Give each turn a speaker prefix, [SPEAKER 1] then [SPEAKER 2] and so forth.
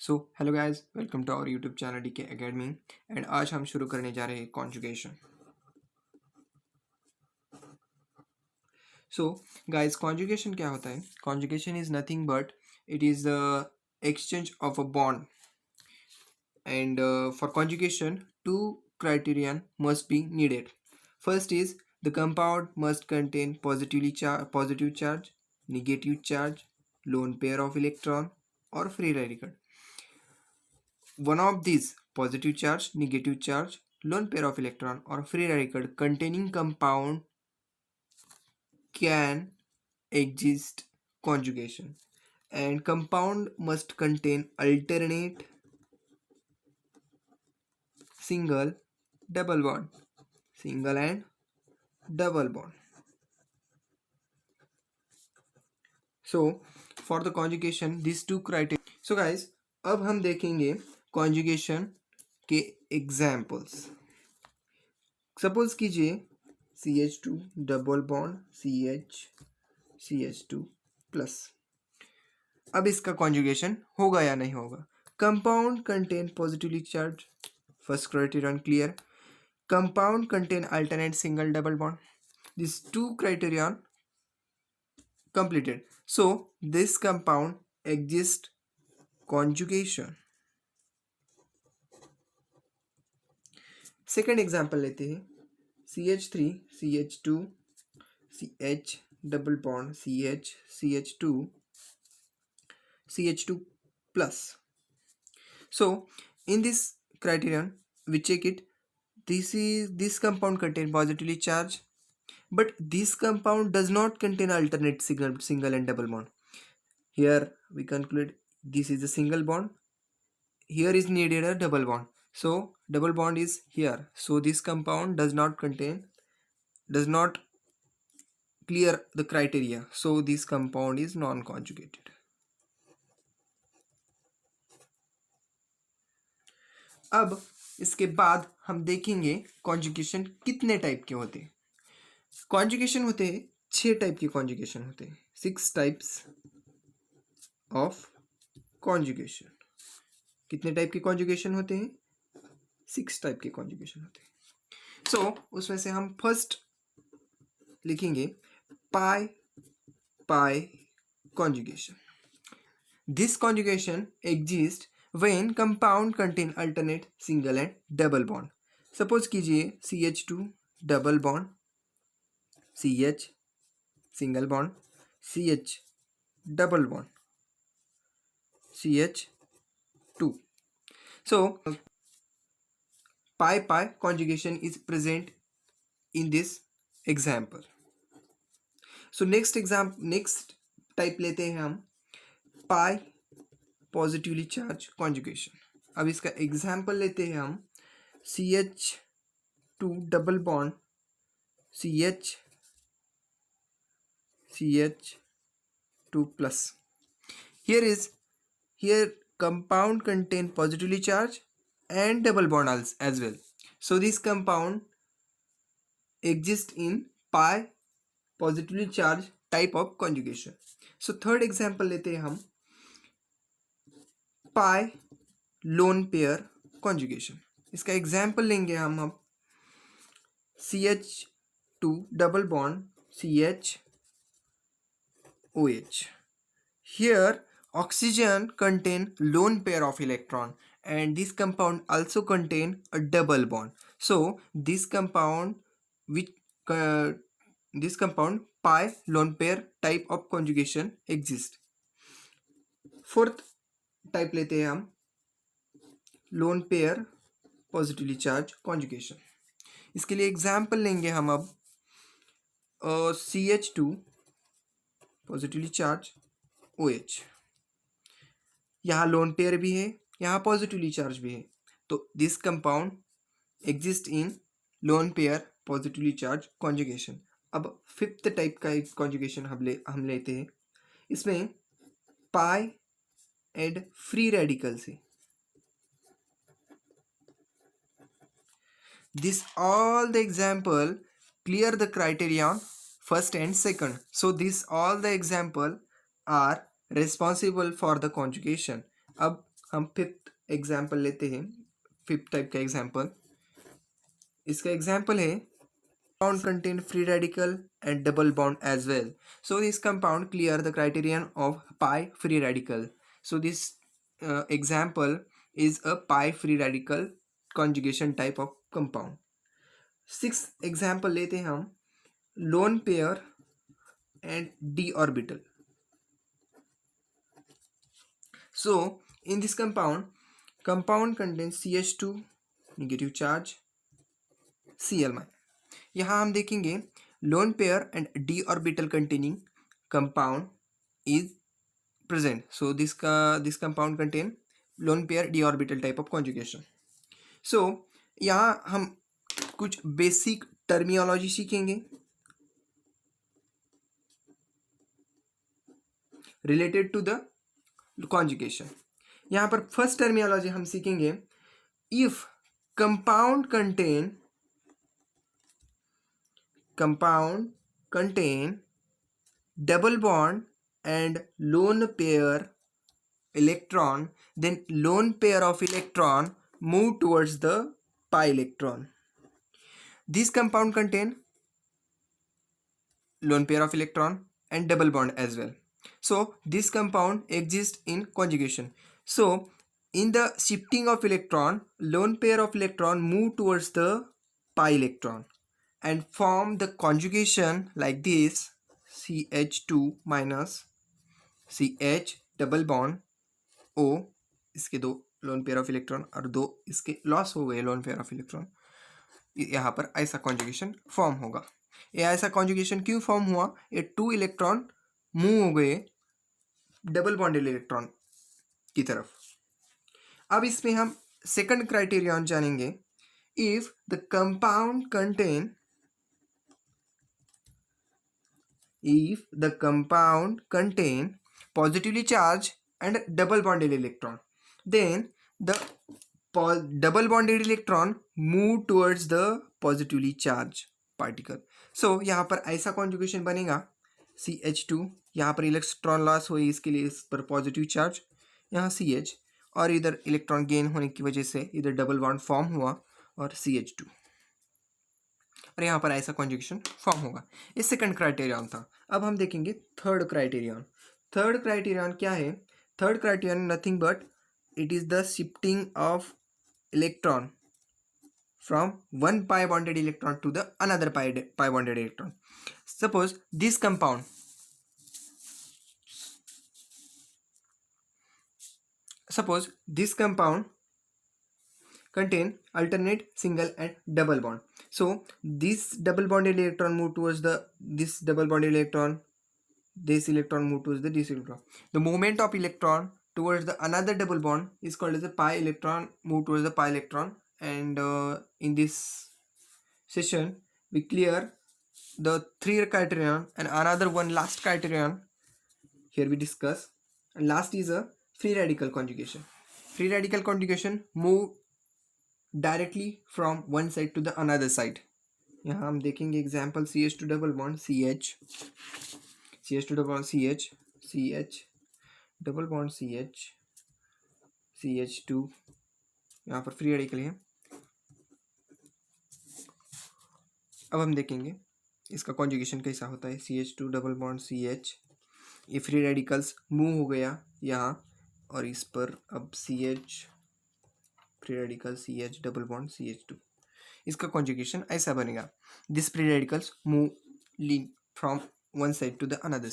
[SPEAKER 1] So hello guys, welcome to our YouTube channel DK Academy. And आज हम शुरू करने जा रहे हैं कॉन्जुगेशन। सो गाइस, कॉन्जुगेशन क्या होता है? Conjugation is nothing but it is the exchange of a bond. And for conjugation two criterion must be needed. First is the compound must contain positive charge, negative charge, lone pair of electron or free radical. One of these positive charge, negative charge, lone pair of electron or free radical containing compound can exist conjugation, and compound must contain alternate single double bond, single and double bond. So for the conjugation these two criteria. So guys, अब हम देखेंगे conjugation के examples. Suppose कीजिए CH2 double bond CH2 plus. अब इसका conjugation होगा या नहीं होगा? Compound contain positively charge, first criterion clear. Compound contain alternate single double bond, this two criterion completed. So this compound exist conjugation. Second example लेते हैं CH3 CH2 CH double bond CH2 CH2 plus. So in this criterion we check it. This compound contain positively charged, but this compound does not contain alternate single and double bond. Here we conclude this is a single bond, here is needed a double bond, so double bond is here, so this compound does not clear the criteria, so this compound is non-conjugated. अब इसके बाद हम देखेंगे conjugation कितने type के होते हैं. Conjugation होते हैं 6 टाइप के कॉन्जुगेशन होते हैं, 6 टाइप्स ऑफ कॉन्जुगेशन. कितने टाइप के कॉन्जुगेशन होते हैं? 6 टाइप के कॉन्जुगेशन होते हैं. सो उसमें से हम फर्स्ट लिखेंगे pi pi conjugation. This conjugation exist when compound contain alternate single and double bond. Suppose कीजिए CH2 double bond CH single bond CH double bond CH2. So pi conjugation is present in this example. So next type लेते हैं हम pi positively charge conjugation. अब इसका example लेते हैं हम CH2 double bond CH2 plus. Here compound contain positively charged and double bond as well, so this compound exists in pi positively charged type of conjugation. So third example लेते हैं हम पाई lone pair conjugation. इसका example लेंगे हम अब CH2 double bond CHOH. Here oxygen contain lone pair of electron and this compound also contain a double bond, so this compound pi lone pair type of conjugation exists. Fourth type लेते हैं हम lone pair positively charge conjugation. इसके लिए example लेंगे हम अब CH2 positively charge OH. यहाँ lone pair भी है, यहाँ पॉजिटिवली चार्ज भी है, तो this compound exist in lone pair positively charge conjugation. अब फिफ्थ टाइप का एक कॉन्जुगेशन हम लेते हैं. इसमें पाई एंड फ्री रेडिकल से. This all the example clear the criterion first and second, so this all the example are responsible for the conjugation. अब हम फिफ्थ एग्जाम्पल लेते हैं, फिफ्थ टाइप का एग्जाम्पल। इसका एग्जाम्पल है compound contain free radical and double bond as well. So this compound clear the criterion of pi free radical. So this example is a pi free radical conjugation type of compound. Sixth example लेते हैं हम lone pair and d orbital. So in this compound contains CH2 negative charge, Cl-. यहाँ हम देखेंगे lone pair and D orbital containing compound is present. So this compound contain lone pair D orbital type of conjugation. So यहाँ हम कुछ basic terminology सीखेंगे related to the conjugation. यहाँ पर first terminology हम सीखेंगे if compound contain double bond and lone pair electron, then lone pair of electron move towards the pi electron. This compound contain lone pair of electron and double bond as well. So this compound exists in conjugation. So in the shifting of electron, lone pair of electron move towards the pi electron and form the conjugation like this, CH2 minus CH double bond O. इसके दो lone pair of electron और दो इसके loss हो गए lone pair of electron. यहाँ पर ऐसा कॉन्जुगेशन फॉर्म होगा. ये ऐसा कॉन्जुगेशन क्यों फॉर्म हुआ? ये टू इलेक्ट्रॉन मूव हो गए डबल बॉन्डेड इलेक्ट्रॉन की तरफ. अब इसमें हम सेकंड क्राइटेरियन जानेंगे. If the compound contain positively charged and double bonded electron, then the double bonded electron move towards the positively charged particle. So यहाँ पर ऐसा कॉन्जुगेशन बनेगा CH2, यहाँ पर इलेक्ट्रॉन लॉस हुई इसके लिए इस पर पॉजिटिव चार्ज, यहाँ CH, और इधर इलेक्ट्रॉन गेन होने की वजह से इधर डबल बॉन्ड फॉर्म हुआ और CH2, और यहाँ पर ऐसा कॉन्जुगेशन फॉर्म होगा. ये सेकंड क्राइटेरियन था. अब हम देखेंगे थर्ड क्राइटेरियन. थर्ड क्राइटेरियन क्या है? Third criterion nothing but it is the shifting of electron from one pi bonded electron to the another pi bonded electron. Suppose this compound contain alternate single and double bond. So this double bonded electron move towards this double bonded electron, this electron move towards this electron. The movement of electron towards the another double bond is called as a pi electron move towards the pi electron. And in this session we clear the three criterion and another one last criterion here we discuss. And last is a free radical conjugation. Free radical conjugation move directly from one side to the another side. यहाँ हम देखेंगे example CH2 double bond CH, CH2 double bond CH, CH double bond CH, CH2, यहाँ पर free radical है. अब हम देखेंगे इसका कॉन्जुगेशन कैसा होता है. CH2 डबल बॉन्ड CH, ये फ्री रेडिकल्स मूव हो गया यहाँ, और इस पर अब CH free radical CH double bond CH2, इसका कॉन्जुगेशन ऐसा बनेगा. This free radicals move from one side to the another.